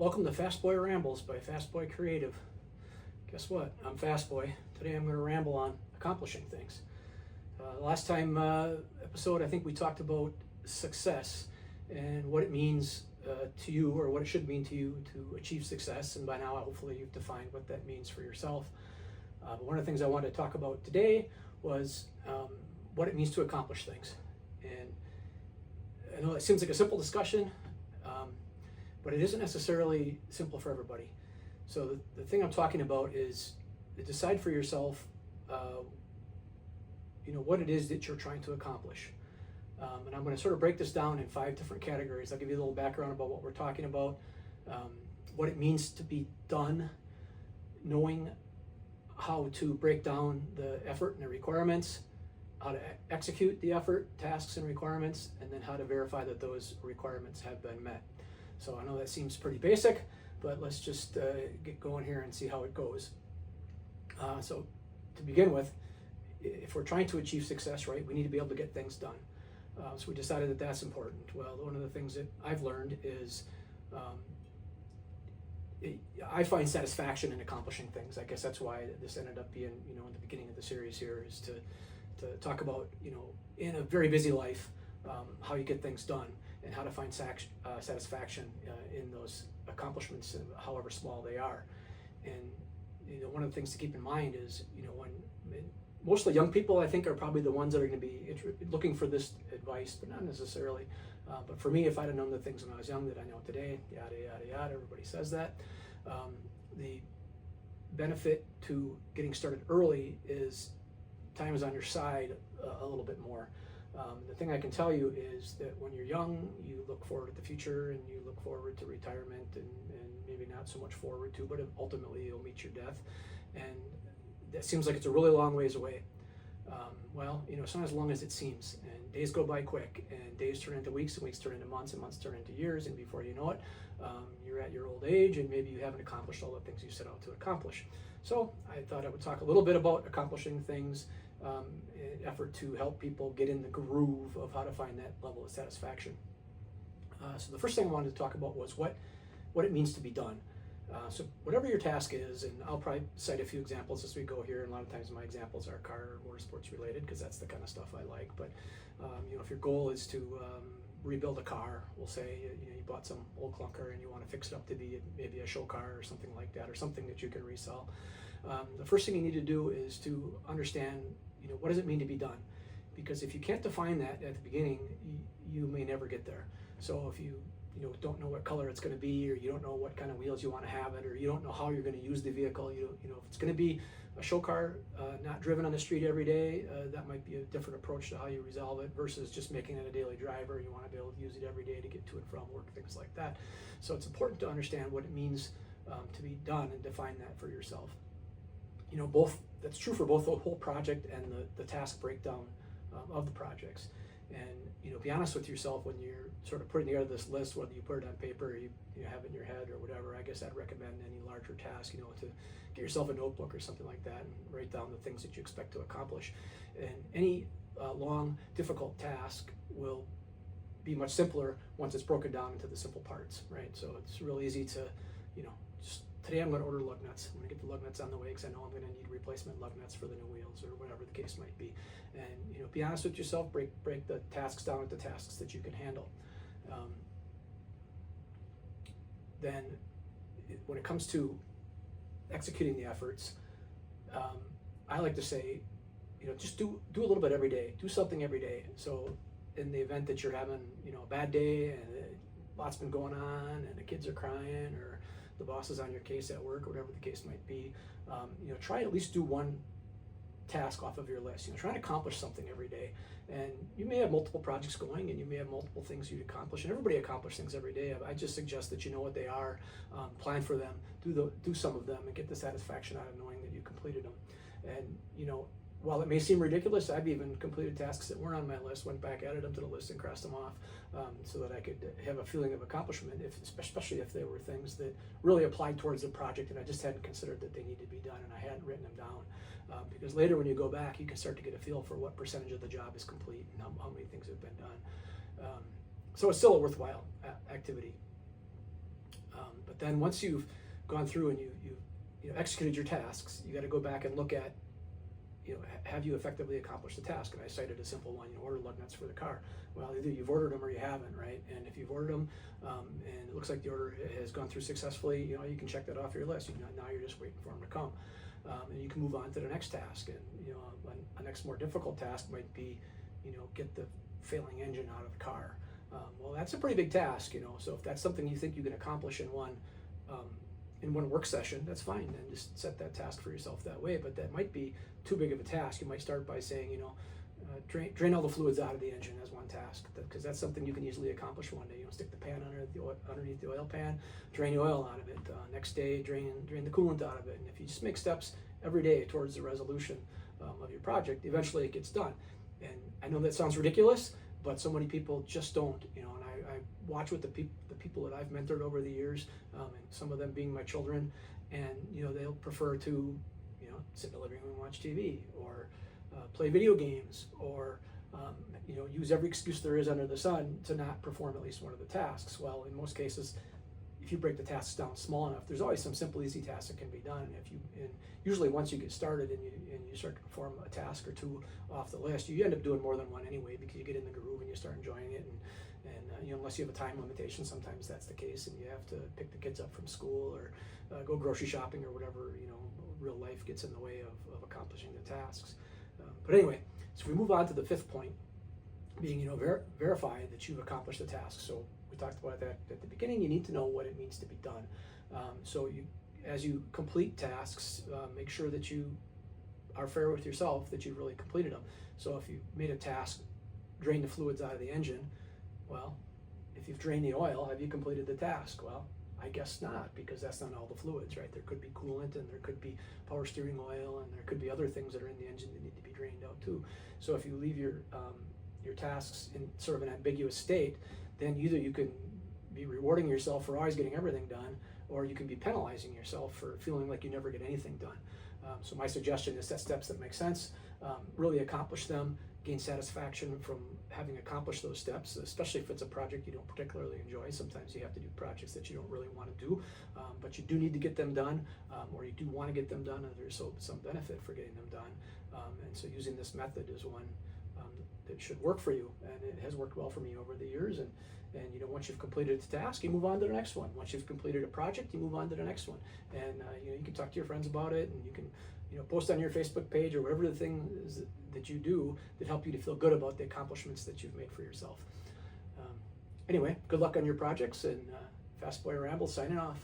Welcome to fasboyRambles by Fastboy Creative. Guess what? I'm Fastboy. Today I'm going to ramble on accomplishing things. Last time episode, I think we talked about success and what it means to you, or what it should mean to you to achieve success. And by now, hopefully, you've defined what that means for yourself. But one of the things I wanted to talk about today was what it means to accomplish things. And I know it seems like a simple discussion, but it isn't necessarily simple for everybody. So the thing I'm talking about is decide for yourself, what it is that you're trying to accomplish. And I'm going to sort of break this down in 5 different categories. I'll give you a little background about what we're talking about, what it means to be done, knowing how to break down the effort and the requirements, how to execute the effort, tasks, and requirements, and then how to verify that those requirements have been met. So I know that seems pretty basic, but let's just get going here and see how it goes. So to begin with, if we're trying to achieve success, right, we need to be able to get things done. So we decided that that's important. Well, one of the things that I've learned is I find satisfaction in accomplishing things. I guess that's why this ended up being, in the beginning of the series here, is to talk about, in a very busy life, how you get things done and how to find satisfaction in those accomplishments, however small they are. And one of the things to keep in mind is, when mostly young people, I think, are probably the ones that are going to be looking for this advice, but not necessarily. But for me, if I'd have known the things when I was young that I know today, yada, yada, yada, everybody says that. The benefit to getting started early is time is on your side a little bit more. The thing I can tell you is that when you're young, you look forward to the future and you look forward to retirement, and maybe not so much forward to, but ultimately you'll meet your death. And that seems like it's a really long ways away. Well, it's not as long as it seems, and days go by quick, and days turn into weeks, and weeks turn into months, and months turn into years, and before you know it, you're at your old age, and maybe you haven't accomplished all the things you set out to accomplish. So I thought I would talk a little bit about accomplishing things, in effort to help people get in the groove of how to find that level of satisfaction. So the first thing I wanted to talk about was what it means to be done. So whatever your task is, and I'll probably cite a few examples as we go here, and a lot of times my examples are car or motorsports related, because that's the kind of stuff I like. But if your goal is to rebuild a car, we'll say you bought some old clunker and you want to fix it up to be maybe a show car or something like that, or something that you can resell. The first thing you need to do is to understand, what does it mean to be done? Because if you can't define that at the beginning, you may never get there. So if you don't know what color it's going to be, or you don't know what kind of wheels you want to have it, or you don't know how you're going to use the vehicle, if it's going to be a show car, not driven on the street every day, that might be a different approach to how you resolve it versus just making it a daily driver. You want to be able to use it every day to get to and from work, things like that. So it's important to understand what it means to be done and define that for yourself. That's true for both the whole project and the task breakdown of the projects. And be honest with yourself when you're sort of putting together this list, whether you put it on paper or you have it in your head or whatever. I guess I'd recommend any larger task, to get yourself a notebook or something like that and write down the things that you expect to accomplish. And any long, difficult task will be much simpler once it's broken down into the simple parts, right? So it's real easy to, just today I'm going to order lug nuts. I'm going to get the lug nuts on the way because I know I'm going to need replacement lug nuts for the new wheels or whatever the case might be. And be honest with yourself. Break the tasks down into tasks that you can handle. Then, when it comes to executing the efforts, I like to say, just do a little bit every day. Do something every day. So, in the event that you're having a bad day and lots been going on and the kids are crying or the boss is on your case at work, or whatever the case might be, try at least do one task off of your list. Try and accomplish something every day. And you may have multiple projects going, and you may have multiple things you accomplish, and everybody accomplishes things every day. I just suggest that you know what they are, plan for them, do some of them, and get the satisfaction out of knowing that you completed them. And while it may seem ridiculous, I've even completed tasks that weren't on my list, went back, added them to the list, and crossed them off, so that I could have a feeling of accomplishment, especially if they were things that really applied towards the project and I just hadn't considered that they needed to be done and I hadn't written them down. Because later when you go back, you can start to get a feel for what percentage of the job is complete and how many things have been done. So it's still a worthwhile activity. But then once you've gone through and you executed your tasks, you got to go back and look at, have you effectively accomplished the task? And I cited a simple one, order lug nuts for the car. Well, either you've ordered them or you haven't, right? And if you've ordered them and it looks like the order has gone through successfully, you can check that off your list. Now you're just waiting for them to come. And you can move on to the next task. And a next more difficult task might be, get the failing engine out of the car. Well, that's a pretty big task, So if that's something you think you can accomplish in one work session, that's fine. Then just set that task for yourself that way. But that might be too big of a task. You might start by saying, drain all the fluids out of the engine as one task, because that's something you can easily accomplish one day. Stick the pan underneath the oil pan, drain the oil out of it. Next day, drain the coolant out of it. And if you just make steps every day towards the resolution of your project, eventually it gets done. And I know that sounds ridiculous, but so many people just don't. And I watch with the people that I've mentored over the years, and some of them being my children, and they'll prefer to sit in the living room and watch TV, or play video games, or use every excuse there is under the sun to not perform at least one of the tasks. Well, in most cases, if you break the tasks down small enough, there's always some simple, easy tasks that can be done. And usually once you get started and you start to perform a task or two off the list, you end up doing more than one anyway, because you get in the groove and you start enjoying it. And unless you have a time limitation, sometimes that's the case, and you have to pick the kids up from school or go grocery shopping or whatever, real life gets in the way of accomplishing the tasks. But anyway, so we move on to the fifth point, being, verify that you've accomplished the task. So we talked about that at the beginning. You need to know what it means to be done. So as you complete tasks, make sure that you are fair with yourself that you've really completed them. So if you made a task, drain the fluids out of the engine, well, if you've drained the oil, have you completed the task? Well, I guess not, because that's not all the fluids, right? There could be coolant, and there could be power steering oil, and there could be other things that are in the engine that need to be drained out too. So if you leave your tasks in sort of an ambiguous state, then either you can be rewarding yourself for always getting everything done, or you can be penalizing yourself for feeling like you never get anything done. So my suggestion is set steps that make sense, really accomplish them, gain satisfaction from having accomplished those steps, especially if it's a project you don't particularly enjoy. Sometimes you have to do projects that you don't really want to do, but you do need to get them done, or you do want to get them done, and there's some benefit for getting them done. And so using this method is one that should work for you, and it has worked well for me over the years. And once you've completed the task, you move on to the next one. Once you've completed a project, you move on to the next one. And you can talk to your friends about it, and you can post on your Facebook page or whatever the thing is that you do that help you to feel good about the accomplishments that you've made for yourself. Anyway, good luck on your projects, and Fast Boy Rambles signing off.